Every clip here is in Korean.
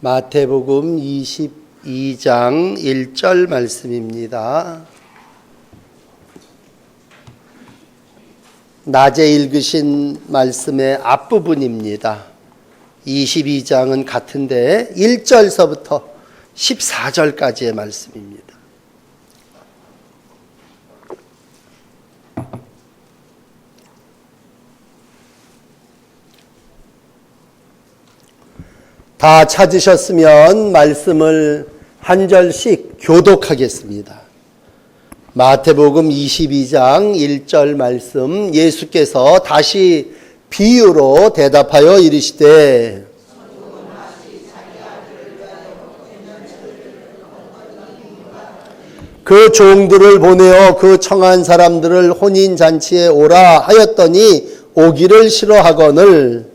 마태복음 22장 1절 말씀입니다. 낮에 읽으신 말씀의 앞부분입니다. 22장은 같은데 1절서부터 14절까지의 말씀입니다. 다 찾으셨으면 말씀을 한 절씩 교독하겠습니다. 마태복음 22장 1절 말씀, 예수께서 다시 비유로 대답하여 이르시되 그 종들을 보내어 그 청한 사람들을 혼인잔치에 오라 하였더니 오기를 싫어하거늘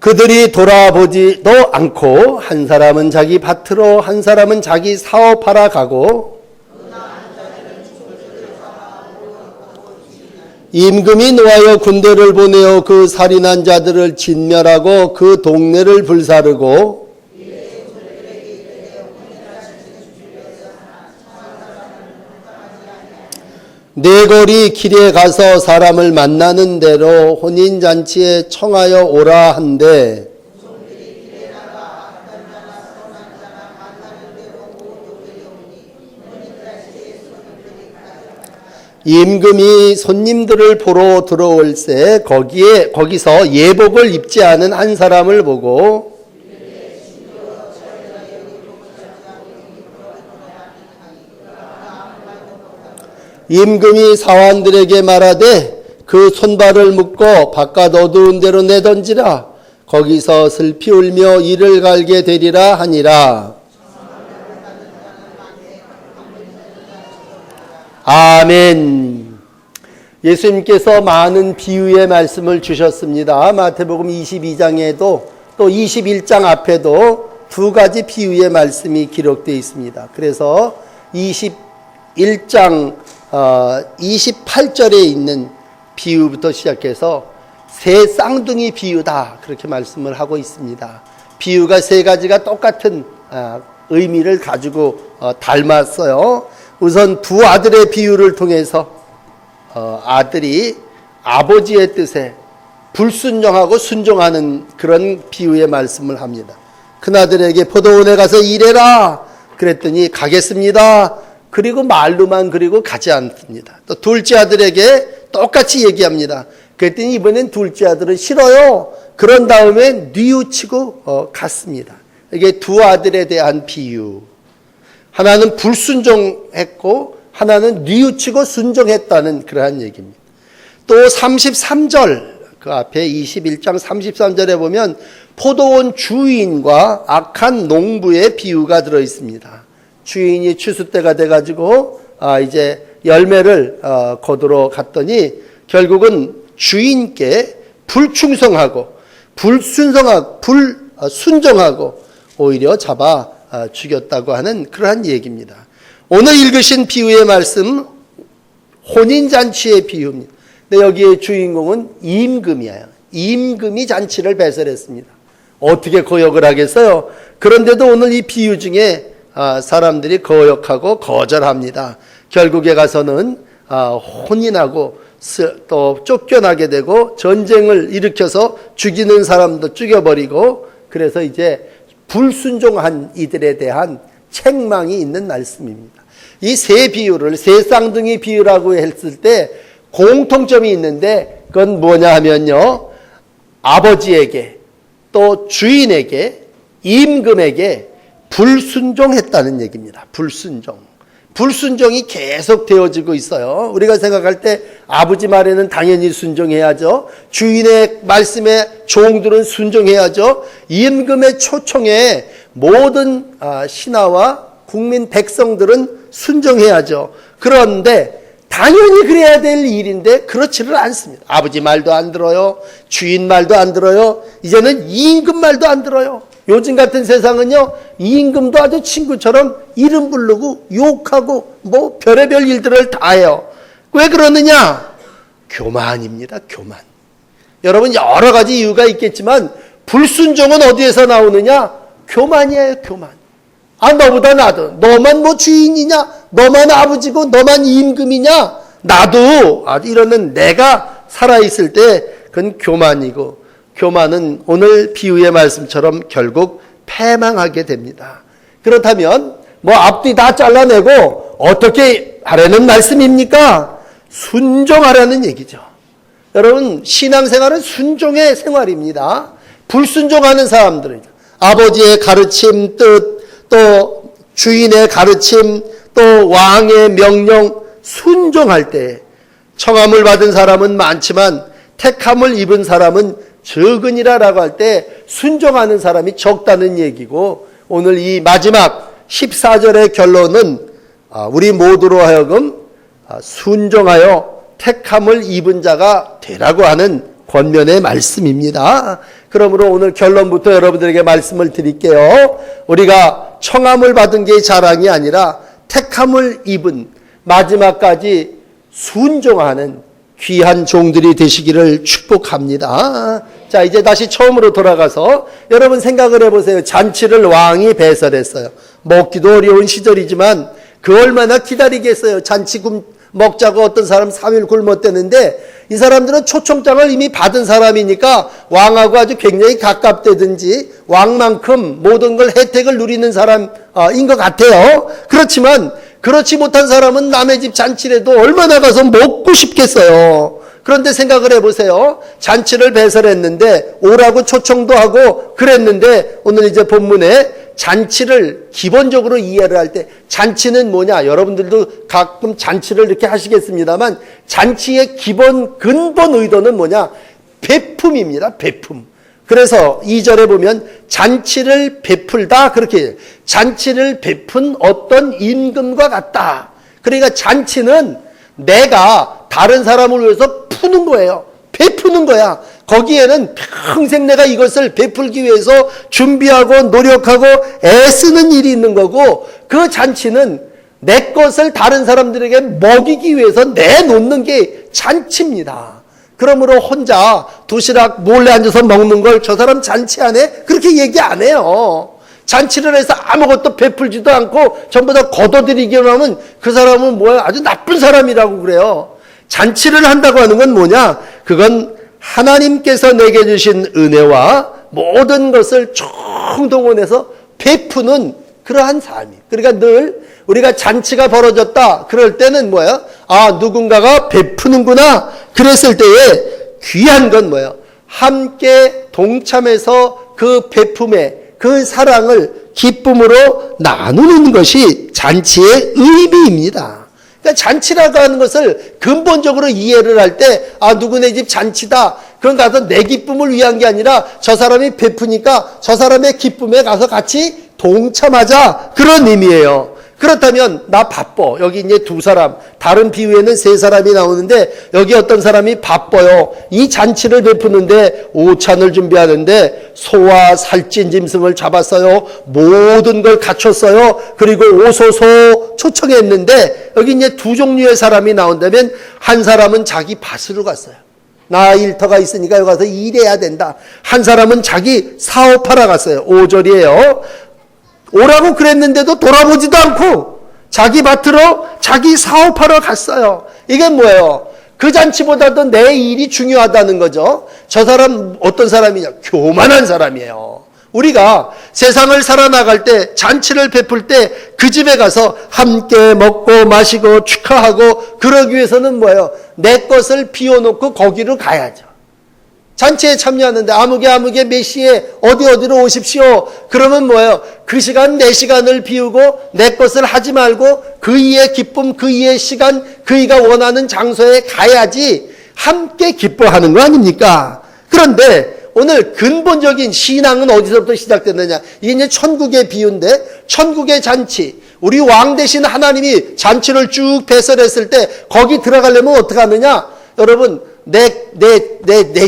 그들이 돌아보지도 않고 한 사람은 자기 밭으로 한 사람은 자기 사업하러 가고 임금이 노하여 군대를 보내어 그 살인한 자들을 진멸하고 그 동네를 불사르고 네거리 길에 가서 사람을 만나는 대로 혼인잔치에 청하여 오라 한데 임금이 손님들을 보러 들어올새 거기서 예복을 입지 않은 한 사람을 보고 임금이 사환들에게 말하되 그 손발을 묶고 바깥 어두운 데로 내던지라 거기서 슬피 울며 이를 갈게 되리라 하니라. 아멘. 예수님께서 많은 비유의 말씀을 주셨습니다. 마태복음 22장에도 또 21장 앞에도 두 가지 비유의 말씀이 기록되어 있습니다. 그래서 21장 28절에 있는 비유부터 시작해서 새 쌍둥이 비유다 그렇게 말씀을 하고 있습니다. 비유가 세 가지가 똑같은 의미를 가지고 닮았어요. 우선 두 아들의 비유를 통해서 아들이 아버지의 뜻에 불순종하고 순종하는 그런 비유의 말씀을 합니다. 큰아들에게 포도원에 가서 일해라 그랬더니 가겠습니다. 그리고 말로만 그리고 가지 않습니다. 또 둘째 아들에게 똑같이 얘기합니다. 그랬더니 이번엔 둘째 아들은 싫어요. 그런 다음에 뉘우치고 갔습니다. 이게 두 아들에 대한 비유. 하나는 불순종했고 하나는 뉘우치고 순종했다는 그러한 얘기입니다. 또 33절 그 앞에 21장 33절에 보면 포도원 주인과 악한 농부의 비유가 들어 있습니다. 주인이 추수 때가 돼가지고 이제 열매를 거두러 갔더니 결국은 주인께 불충성하고 불순종하고 오히려 잡아 죽였다고 하는 그러한 얘기입니다. 오늘 읽으신 비유의 말씀 혼인잔치의 비유입니다. 근데 여기에 주인공은 임금이에요. 임금이 잔치를 배설했습니다. 어떻게 거역을 하겠어요? 그런데도 오늘 이 비유 중에 사람들이 거역하고 거절합니다. 결국에 가서는 혼인하고 또 쫓겨나게 되고 전쟁을 일으켜서 죽이는 사람도 죽여버리고 그래서 이제 불순종한 이들에 대한 책망이 있는 말씀입니다. 이 세 비유를 세 쌍둥이 비유라고 했을 때 공통점이 있는데 그건 뭐냐 하면요. 아버지에게 또 주인에게 임금에게 불순종했다는 얘기입니다. 불순종이 계속 되어지고 있어요. 우리가 생각할 때 아버지 말에는 당연히 순종해야죠. 주인의 말씀에 종들은 순종해야죠. 임금의 초청에 모든 신하와 국민 백성들은 순종해야죠. 그런데 당연히 그래야 될 일인데 그렇지를 않습니다. 아버지 말도 안 들어요. 주인 말도 안 들어요. 이제는 임금 말도 안 들어요. 요즘 같은 세상은요, 임금도 아주 친구처럼 이름 부르고 욕하고 뭐 별의별 일들을 다 해요. 왜 그러느냐? 교만입니다. 교만. 여러분 여러 가지 이유가 있겠지만 불순종은 어디에서 나오느냐? 교만이에요. 교만. 아, 너보다 나도. 너만 뭐 주인이냐? 너만 아버지고 너만 임금이냐? 나도. 아, 이러는 내가 살아있을 때 그건 교만이고, 교만은 오늘 비유의 말씀처럼 결국 패망하게 됩니다. 그렇다면 뭐 앞뒤 다 잘라내고 어떻게 하라는 말씀입니까? 순종하라는 얘기죠. 여러분, 신앙생활은 순종의 생활입니다. 불순종하는 사람들은 아버지의 가르침, 뜻, 또 주인의 가르침, 또 왕의 명령 순종할 때 청함을 받은 사람은 많지만 택함을 입은 사람은 적으니라라고 할 때 순종하는 사람이 적다는 얘기고, 오늘 이 마지막 14절의 결론은 우리 모두로 하여금 순종하여 택함을 입은 자가 되라고 하는 권면의 말씀입니다. 그러므로 오늘 결론부터 여러분들에게 말씀을 드릴게요. 우리가 청함을 받은 게 자랑이 아니라 택함을 입은 마지막까지 순종하는 귀한 종들이 되시기를 축복합니다. 자, 이제 다시 처음으로 돌아가서 여러분 생각을 해보세요. 잔치를 왕이 배설했어요. 먹기도 어려운 시절이지만 그 얼마나 기다리겠어요. 잔치 먹자고 어떤 사람 3일 굶었대는데 이 사람들은 초청장을 이미 받은 사람이니까 왕하고 아주 굉장히 가깝다든지 왕만큼 모든 걸 혜택을 누리는 사람인 것 같아요. 그렇지만 그렇지 못한 사람은 남의 집 잔치라도 얼마나 가서 먹고 싶겠어요. 그런데 생각을 해보세요. 잔치를 배설했는데 오라고 초청도 하고 그랬는데 오늘 이제 본문에 잔치를 기본적으로 이해를 할 때 잔치는 뭐냐? 여러분들도 가끔 잔치를 이렇게 하시겠습니다만 잔치의 기본 근본 의도는 뭐냐? 베품입니다. 베품. 그래서 2절에 보면 잔치를 베풀다 그렇게 잔치를 베푼 어떤 임금과 같다. 그러니까 잔치는 내가 다른 사람을 위해서 푸는 거예요. 베푸는 거야. 거기에는 평생 내가 이것을 베풀기 위해서 준비하고 노력하고 애쓰는 일이 있는 거고, 그 잔치는 내 것을 다른 사람들에게 먹이기 위해서 내놓는 게 잔치입니다. 그러므로 혼자 도시락 몰래 앉아서 먹는 걸 저 사람 잔치 안 해? 그렇게 얘기 안 해요. 잔치를 해서 아무것도 베풀지도 않고 전부 다 걷어들이기만 하면 그 사람은 뭐야? 아주 나쁜 사람이라고 그래요. 잔치를 한다고 하는 건 뭐냐? 그건 하나님께서 내게 주신 은혜와 모든 것을 총동원해서 베푸는 그러한 삶이에요. 그러니까 늘 우리가 잔치가 벌어졌다 그럴 때는 뭐예요? 아, 누군가가 베푸는구나 그랬을 때에 귀한 건 뭐예요? 함께 동참해서 그 베품에 그 사랑을 기쁨으로 나누는 것이 잔치의 의미입니다. 그러니까 잔치라고 하는 것을 근본적으로 이해를 할 때, 아, 누구네 집 잔치다. 그건 가서 내 기쁨을 위한 게 아니라 저 사람이 베푸니까 저 사람의 기쁨에 가서 같이 동참하자. 그런 의미예요. 그렇다면 나 바빠. 여기 이제 두 사람, 다른 비유에는 세 사람이 나오는데 여기 어떤 사람이 바빠요. 이 잔치를 베푸는데 오찬을 준비하는데 소와 살찐 짐승을 잡았어요. 모든 걸 갖췄어요. 그리고 오소서 초청했는데 여기 이제 두 종류의 사람이 나온다면 한 사람은 자기 밭으로 갔어요. 나 일터가 있으니까 여기 가서 일해야 된다. 한 사람은 자기 사업하러 갔어요. 5절이에요. 오라고 그랬는데도 돌아보지도 않고 자기 밭으로 자기 사업하러 갔어요. 이게 뭐예요? 그 잔치보다도 내 일이 중요하다는 거죠. 저 사람 어떤 사람이냐? 교만한 사람이에요. 우리가 세상을 살아나갈 때 잔치를 베풀 때 그 집에 가서 함께 먹고 마시고 축하하고 그러기 위해서는 뭐예요? 내 것을 비워놓고 거기로 가야죠. 잔치에 참여하는데 아무개 몇 시에 어디로 오십시오. 그러면 뭐예요? 그 시간 내 시간을 비우고 내 것을 하지 말고 그이의 기쁨, 그이의 시간, 그이가 원하는 장소에 가야지 함께 기뻐하는 거 아닙니까? 그런데 오늘 근본적인 신앙은 어디서부터 시작됐느냐? 이게 이제 천국의 비유인데 천국의 잔치. 우리 왕 대신 하나님이 잔치를 쭉 배설했을 때 거기 들어가려면 어떻게 하느냐? 여러분 내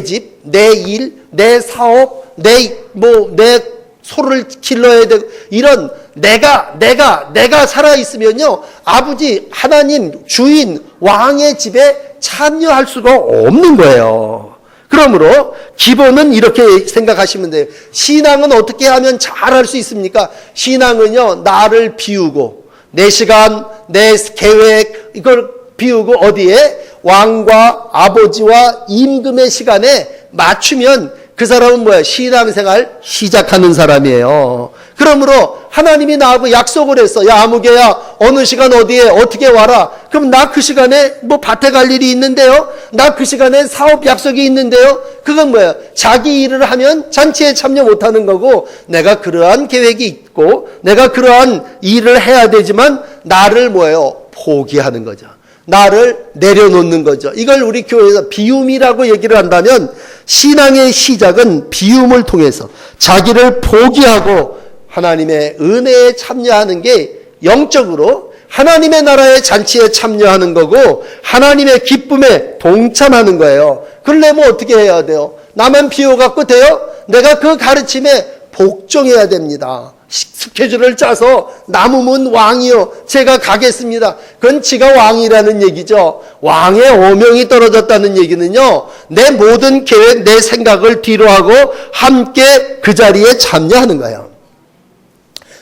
집, 내 일, 내 사업, 내 소를 길러야 되고, 이런 내가 살아있으면요, 아버지, 하나님, 주인, 왕의 집에 참여할 수가 없는 거예요. 그러므로 기본은 이렇게 생각하시면 돼요. 신앙은 어떻게 하면 잘할 수 있습니까? 신앙은요, 나를 비우고, 내 시간, 내 계획, 이걸 비우고 어디에? 왕과 아버지와 임금의 시간에 맞추면 그 사람은 뭐야? 신앙생활 시작하는 사람이에요. 그러므로 하나님이 나하고 약속을 했어. 야, 아무개야, 어느 시간 어디에 어떻게 와라. 그럼 나 그 시간에 뭐 밭에 갈 일이 있는데요. 나 그 시간에 사업 약속이 있는데요. 그건 뭐야? 자기 일을 하면 잔치에 참여 못하는 거고, 내가 그러한 계획이 있고 내가 그러한 일을 해야 되지만 나를 뭐예요? 포기하는 거죠. 나를 내려놓는 거죠. 이걸 우리 교회에서 비움이라고 얘기를 한다면, 신앙의 시작은 비움을 통해서 자기를 포기하고 하나님의 은혜에 참여하는 게 영적으로 하나님의 나라의 잔치에 참여하는 거고, 하나님의 기쁨에 동참하는 거예요. 그러려면 어떻게 해야 돼요? 나만 비워갖고 돼요? 내가 그 가르침에 복종해야 됩니다. 스케줄을 짜서 남으면 왕이요, 제가 가겠습니다. 그건 지가 왕이라는 얘기죠. 왕의 오명이 떨어졌다는 얘기는요, 내 모든 계획, 내 생각을 뒤로 하고 함께 그 자리에 참여하는 거예요.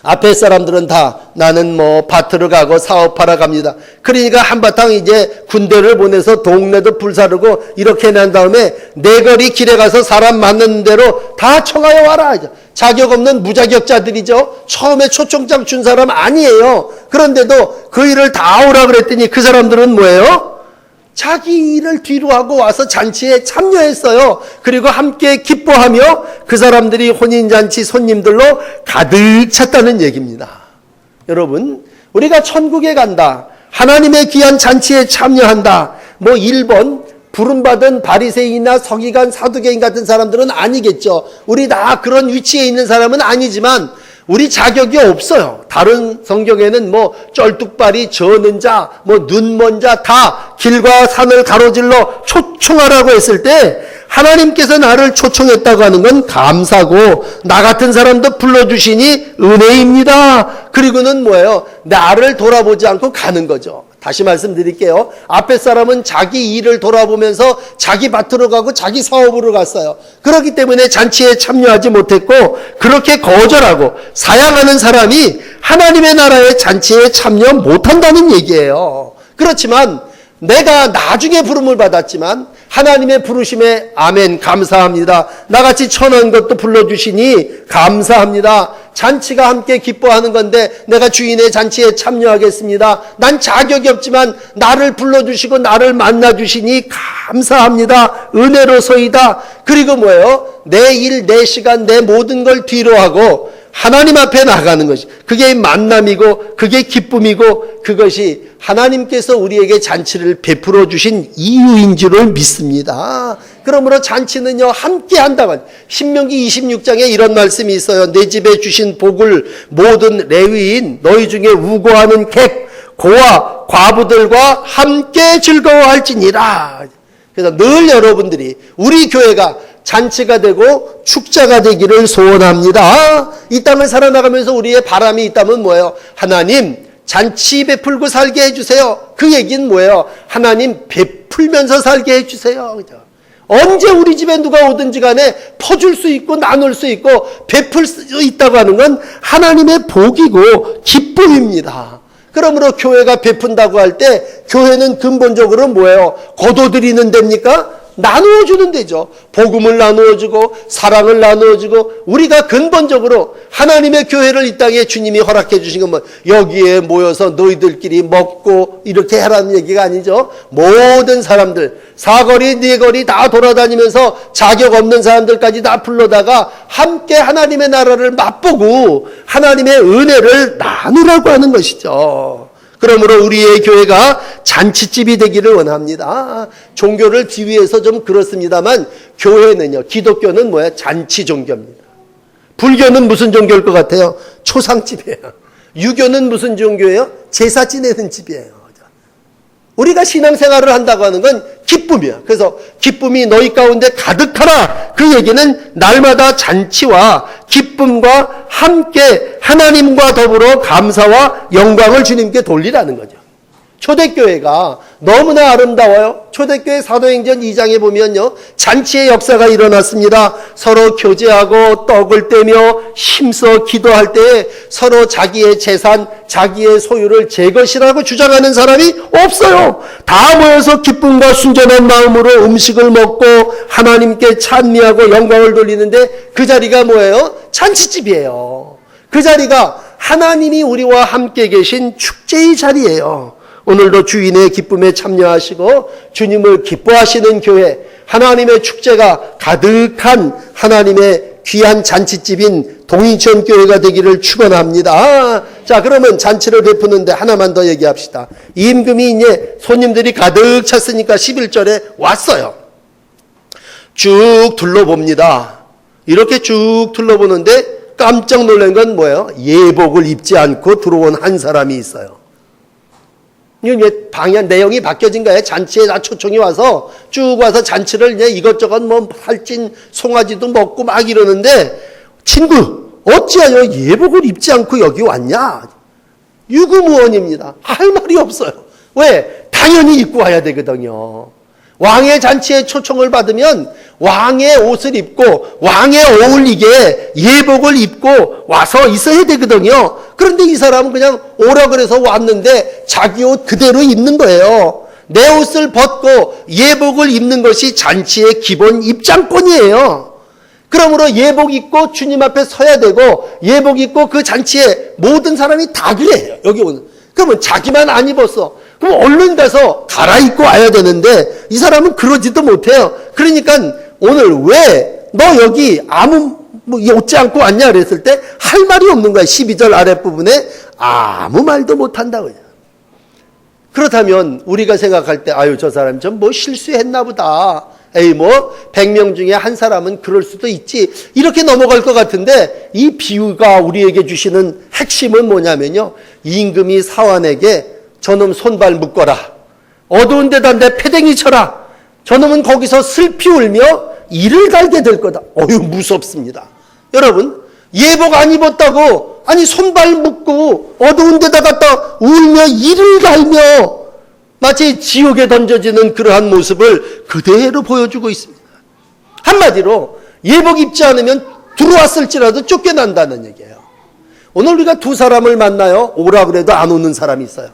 앞에 사람들은 다 나는 뭐 밭으로 가고 사업하러 갑니다. 그러니까 한바탕 이제 군대를 보내서 동네도 불사르고 이렇게 난 다음에 내 거리 길에 가서 사람 만나는 대로 다 청하여 와라. 자격 없는 무자격자들이죠. 처음에 초청장 준 사람 아니에요. 그런데도 그 일을 다 오라 그랬더니 그 사람들은 뭐예요? 자기 일을 뒤로 하고 와서 잔치에 참여했어요. 그리고 함께 기뻐하며 그 사람들이 혼인잔치 손님들로 가득 찼다는 얘기입니다. 여러분, 우리가 천국에 간다, 하나님의 귀한 잔치에 참여한다, 뭐 1번 부름받은 바리새인이나 서기관, 사두개인 같은 사람들은 아니겠죠. 우리 다 그런 위치에 있는 사람은 아니지만 우리 자격이 없어요. 다른 성경에는 뭐 쩔뚝발이, 저는 자, 뭐 눈먼 자 다 길과 산을 가로질러 초청하라고 했을 때 하나님께서 나를 초청했다고 하는 건 감사고, 나 같은 사람도 불러주시니 은혜입니다. 그리고는 뭐예요? 나를 돌아보지 않고 가는 거죠. 다시 말씀드릴게요. 앞에 사람은 자기 일을 돌아보면서 자기 밭으로 가고 자기 사업으로 갔어요. 그렇기 때문에 잔치에 참여하지 못했고, 그렇게 거절하고 사양하는 사람이 하나님의 나라의 잔치에 참여 못한다는 얘기예요. 그렇지만 내가 나중에 부름을 받았지만 하나님의 부르심에 아멘, 감사합니다. 나같이 천한 것도 불러주시니 감사합니다. 잔치가 함께 기뻐하는 건데 내가 주인의 잔치에 참여하겠습니다. 난 자격이 없지만 나를 불러주시고 나를 만나주시니 감사합니다. 은혜로서이다. 그리고 뭐예요? 내 일, 내 시간, 내 모든 걸 뒤로 하고 하나님 앞에 나가는 것이, 그게 만남이고 그게 기쁨이고 그것이 하나님께서 우리에게 잔치를 베풀어 주신 이유인 줄을 믿습니다. 그러므로 잔치는요, 함께 한다고. 신명기 26장에 이런 말씀이 있어요. 내 집에 주신 복을 모든 레위인 너희 중에 우고하는 객 고아 과부들과 함께 즐거워할지니라. 그래서 늘 여러분들이 우리 교회가 잔치가 되고 축자가 되기를 소원합니다. 이 땅을 살아나가면서 우리의 바람이 있다면 뭐예요? 하나님 잔치 베풀고 살게 해주세요. 그 얘기는 뭐예요? 하나님 베풀면서 살게 해주세요. 그죠? 언제 우리 집에 누가 오든지 간에 퍼줄 수 있고 나눌 수 있고 베풀 수 있다고 하는 건 하나님의 복이고 기쁨입니다. 그러므로 교회가 베푼다고 할 때 교회는 근본적으로 뭐예요? 거둬들이는 데입니까? 나누어 주는 데죠. 복음을 나누어 주고 사랑을 나누어 주고, 우리가 근본적으로 하나님의 교회를 이 땅에 주님이 허락해 주신 건 뭐 여기에 모여서 너희들끼리 먹고 이렇게 하라는 얘기가 아니죠. 모든 사람들 사거리 네거리 다 돌아다니면서 자격 없는 사람들까지 다 불러다가 함께 하나님의 나라를 맛보고 하나님의 은혜를 나누라고 하는 것이죠. 그러므로 우리의 교회가 잔치집이 되기를 원합니다. 종교를 비유해서 좀 그렇습니다만 교회는요, 기독교는 뭐예요? 잔치 종교입니다. 불교는 무슨 종교일 것 같아요? 초상집이에요. 유교는 무슨 종교예요? 제사 지내는 집이에요. 우리가 신앙생활을 한다고 하는 건 기쁨이야. 그래서 기쁨이 너희 가운데 가득하라. 그 얘기는 날마다 잔치와 기쁨과 함께 하나님과 더불어 감사와 영광을 주님께 돌리라는 거죠. 초대교회가 너무나 아름다워요. 초대교회 사도행전 2장에 보면요, 잔치의 역사가 일어났습니다. 서로 교제하고 떡을 떼며 힘써 기도할 때에 서로 자기의 재산, 자기의 소유를 제 것이라고 주장하는 사람이 없어요. 다 모여서 기쁨과 순전한 마음으로 음식을 먹고 하나님께 찬미하고 영광을 돌리는데 그 자리가 뭐예요? 잔치집이에요. 그 자리가 하나님이 우리와 함께 계신 축제의 자리예요. 오늘도 주인의 기쁨에 참여하시고 주님을 기뻐하시는 교회, 하나님의 축제가 가득한 하나님의 귀한 잔치집인 동인천 교회가 되기를 축원합니다. 자, 그러면 잔치를 베푸는데 하나만 더 얘기합시다. 임금이 이제 손님들이 가득 찼으니까 11절에 왔어요. 쭉 둘러봅니다. 이렇게 쭉 둘러보는데 깜짝 놀란 건 뭐예요? 예복을 입지 않고 들어온 한 사람이 있어요. 이게 방향 내용이 바뀌어진 거예요. 잔치에 다 초청이 와서 쭉 와서 잔치를 이제 이것저것 뭐 살찐 송아지도 먹고 막 이러는데, 친구 어찌하여 예복을 입지 않고 여기 왔냐? 유구무원입니다. 할 말이 없어요. 왜? 당연히 입고 와야 되거든요. 왕의 잔치에 초청을 받으면 왕의 옷을 입고 왕에 어울리게 예복을 입고 와서 있어야 되거든요. 그런데 이 사람은 그냥 오라 그래서 왔는데 자기 옷 그대로 입는 거예요. 내 옷을 벗고 예복을 입는 것이 잔치의 기본 입장권이에요. 그러므로 예복 입고 주님 앞에 서야 되고, 예복 입고 그 잔치에 모든 사람이 다 그래요. 여기 오는. 그러면 자기만 안 입었어. 그럼 얼른 가서 갈아입고 와야 되는데 이 사람은 그러지도 못해요. 그러니까 오늘 왜 너 여기 아무 옷지 않고 왔냐 그랬을 때 할 말이 없는 거야. 12절 아랫부분에 아무 말도 못한다고요. 그렇다면 우리가 생각할 때 아유, 저 사람 좀 뭐 실수했나 보다. 에이, 뭐 100명 중에 한 사람은 그럴 수도 있지, 이렇게 넘어갈 것 같은데, 이 비유가 우리에게 주시는 핵심은 뭐냐면요, 임금이 사환에게 저놈 손발 묶어라, 어두운 데다 내 패댕이 쳐라, 저놈은 거기서 슬피 울며 이를 갈게 될 거다. 어휴, 무섭습니다. 여러분, 예복 안 입었다고 아니 손발 묶고 어두운 데다 갖다 울며 이를 갈며 마치 지옥에 던져지는 그러한 모습을 그대로 보여주고 있습니다. 한마디로 예복 입지 않으면 들어왔을지라도 쫓겨난다는 얘기예요. 오늘 우리가 두 사람을 만나요. 오라 그래도 안 오는 사람이 있어요.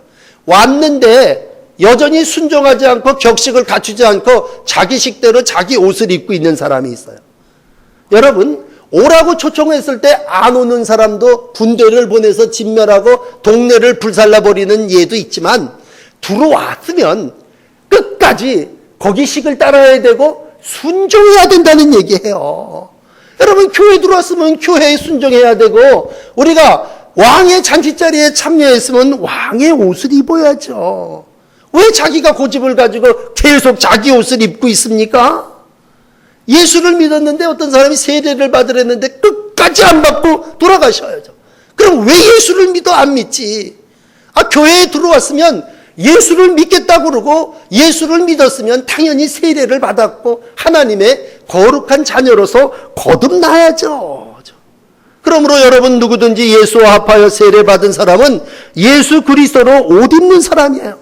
왔는데 여전히 순종하지 않고 격식을 갖추지 않고 자기 식대로 자기 옷을 입고 있는 사람이 있어요. 여러분, 오라고 초청했을 때 안 오는 사람도 군대를 보내서 진멸하고 동네를 불살라버리는 예도 있지만, 들어왔으면 끝까지 거기 식을 따라야 되고 순종해야 된다는 얘기예요. 여러분, 교회 들어왔으면 교회에 순종해야 되고, 우리가 왕의 잔치자리에 참여했으면 왕의 옷을 입어야죠. 왜 자기가 고집을 가지고 계속 자기 옷을 입고 있습니까? 예수를 믿었는데 어떤 사람이 세례를 받으랬는데 끝까지 안 받고 돌아가셔야죠. 그럼 왜 예수를 믿어 안 믿지? 교회에 들어왔으면 예수를 믿겠다고 그러고 예수를 믿었으면 당연히 세례를 받았고 하나님의 거룩한 자녀로서 거듭나야죠. 그러므로 여러분, 누구든지 예수와 합하여 세례 받은 사람은 예수 그리스도로 옷 입는 사람이에요.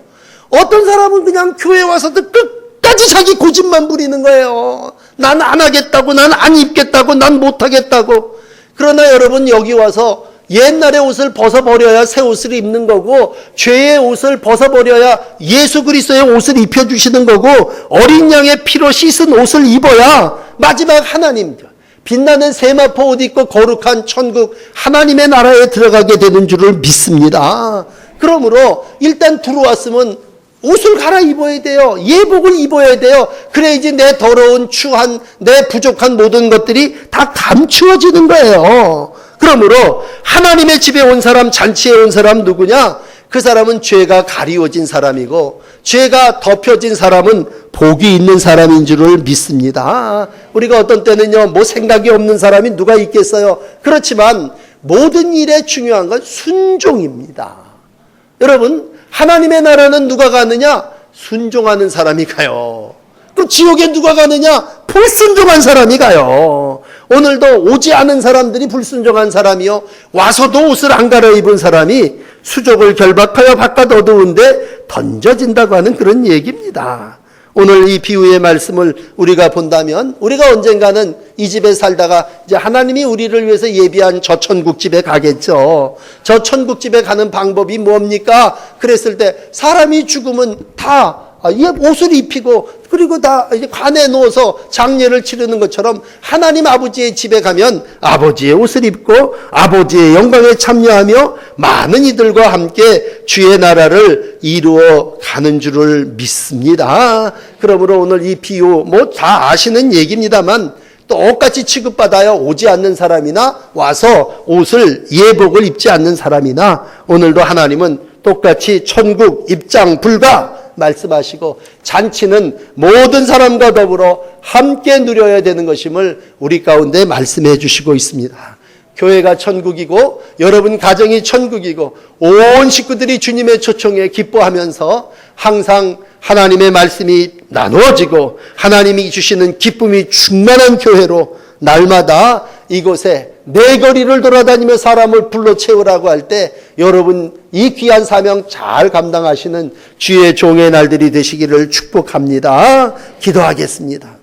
어떤 사람은 그냥 교회 와서도 끝까지 자기 고집만 부리는 거예요. 난 안 하겠다고, 난 안 입겠다고, 난 못하겠다고. 그러나 여러분, 여기 와서 옛날의 옷을 벗어버려야 새 옷을 입는 거고, 죄의 옷을 벗어버려야 예수 그리스도의 옷을 입혀주시는 거고, 어린 양의 피로 씻은 옷을 입어야 마지막 하나님, 빛나는 세마포 옷 입고 거룩한 천국 하나님의 나라에 들어가게 되는 줄을 믿습니다. 그러므로 일단 들어왔으면 옷을 갈아입어야 돼요. 예복을 입어야 돼요. 그래야지 내 더러운 추한, 내 부족한 모든 것들이 다 감추어지는 거예요. 그러므로 하나님의 집에 온 사람, 잔치에 온 사람 누구냐? 그 사람은 죄가 가리워진 사람이고, 죄가 덮여진 사람은 복이 있는 사람인 줄을 믿습니다. 우리가 어떤 때는요, 뭐 생각이 없는 사람이 누가 있겠어요? 그렇지만 모든 일에 중요한 건 순종입니다. 여러분, 하나님의 나라는 누가 가느냐? 순종하는 사람이 가요. 또 지옥에 누가 가느냐? 불순종한 사람이 가요. 오늘도 오지 않은 사람들이 불순종한 사람이요, 와서도 옷을 안 갈아입은 사람이 수족을 결박하여 바깥 어두운데 던져진다고 하는 그런 얘기입니다. 오늘 이 비유의 말씀을 우리가 본다면 우리가 언젠가는 이 집에 살다가 이제 하나님이 우리를 위해서 예비한 저 천국집에 가겠죠. 저 천국집에 가는 방법이 뭡니까? 그랬을 때 사람이 죽으면 다 옷을 입히고 그리고 다 이제 관에 넣어서 장례를 치르는 것처럼 하나님 아버지의 집에 가면 아버지의 옷을 입고 아버지의 영광에 참여하며 많은 이들과 함께 주의 나라를 이루어 가는 줄을 믿습니다. 그러므로 오늘 이 비유 뭐 다 아시는 얘기입니다만 똑같이 취급받아요. 오지 않는 사람이나 와서 옷을 예복을 입지 않는 사람이나 오늘도 하나님은 똑같이 천국 입장 불가 말씀하시고 잔치는 모든 사람과 더불어 함께 누려야 되는 것임을 우리 가운데 말씀해 주시고 있습니다. 교회가 천국이고 여러분 가정이 천국이고 온 식구들이 주님의 초청에 기뻐하면서 항상 하나님의 말씀이 나누어지고 하나님이 주시는 기쁨이 충만한 교회로 날마다 이곳에 네 거리를 돌아다니며 사람을 불러 채우라고 할 때 여러분 이 귀한 사명 잘 감당하시는 주의 종의 날들이 되시기를 축복합니다. 기도하겠습니다.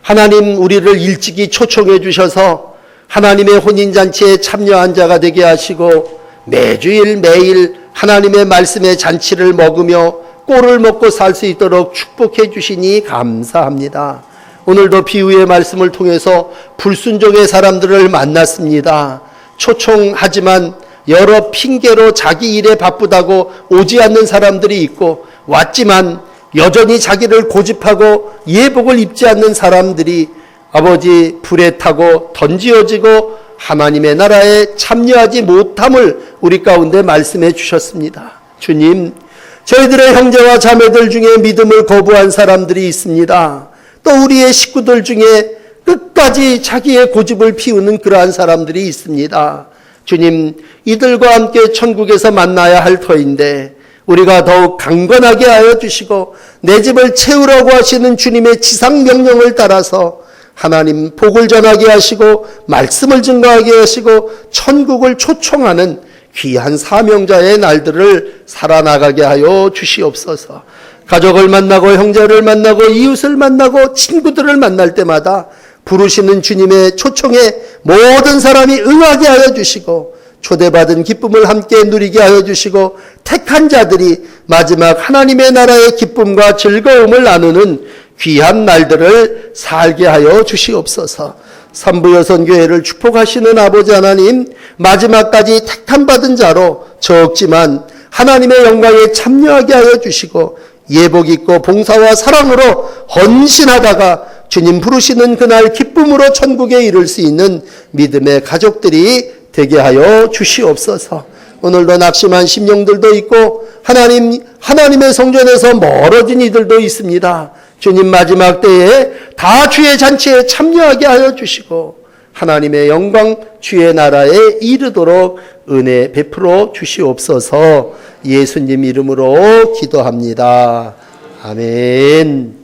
하나님, 우리를 일찍이 초청해 주셔서 하나님의 혼인잔치에 참여한 자가 되게 하시고 매주일 매일 하나님의 말씀의 잔치를 먹으며 꼴을 먹고 살 수 있도록 축복해 주시니 감사합니다. 오늘도 비유의 말씀을 통해서 불순종의 사람들을 만났습니다. 초청하지만 여러 핑계로 자기 일에 바쁘다고 오지 않는 사람들이 있고 왔지만 여전히 자기를 고집하고 예복을 입지 않는 사람들이 아버지 불에 타고 던지어지고 하나님의 나라에 참여하지 못함을 우리 가운데 말씀해 주셨습니다. 주님, 저희들의 형제와 자매들 중에 믿음을 거부한 사람들이 있습니다. 또 우리의 식구들 중에 끝까지 자기의 고집을 피우는 그러한 사람들이 있습니다. 주님, 이들과 함께 천국에서 만나야 할 터인데 우리가 더욱 강건하게 하여 주시고 내 집을 채우라고 하시는 주님의 지상명령을 따라서 하나님 복을 전하게 하시고 말씀을 증거하게 하시고 천국을 초청하는 귀한 사명자의 날들을 살아나가게 하여 주시옵소서. 가족을 만나고 형제를 만나고 이웃을 만나고 친구들을 만날 때마다 부르시는 주님의 초청에 모든 사람이 응하게 하여 주시고 초대받은 기쁨을 함께 누리게 하여 주시고 택한 자들이 마지막 하나님의 나라의 기쁨과 즐거움을 나누는 귀한 날들을 살게 하여 주시옵소서. 삼부여선교회를 축복하시는 아버지 하나님, 마지막까지 택함받은 자로 적지만 하나님의 영광에 참여하게 하여 주시고 예복 있고 봉사와 사랑으로 헌신하다가 주님 부르시는 그날 기쁨으로 천국에 이를 수 있는 믿음의 가족들이 되게 하여 주시옵소서. 오늘도 낙심한 심령들도 있고 하나님의 성전에서 멀어진 이들도 있습니다. 주님, 마지막 때에 다 주의 잔치에 참여하게 하여 주시고 하나님의 영광 주의 나라에 이르도록 은혜 베풀어 주시옵소서. 예수님 이름으로 기도합니다. 아멘.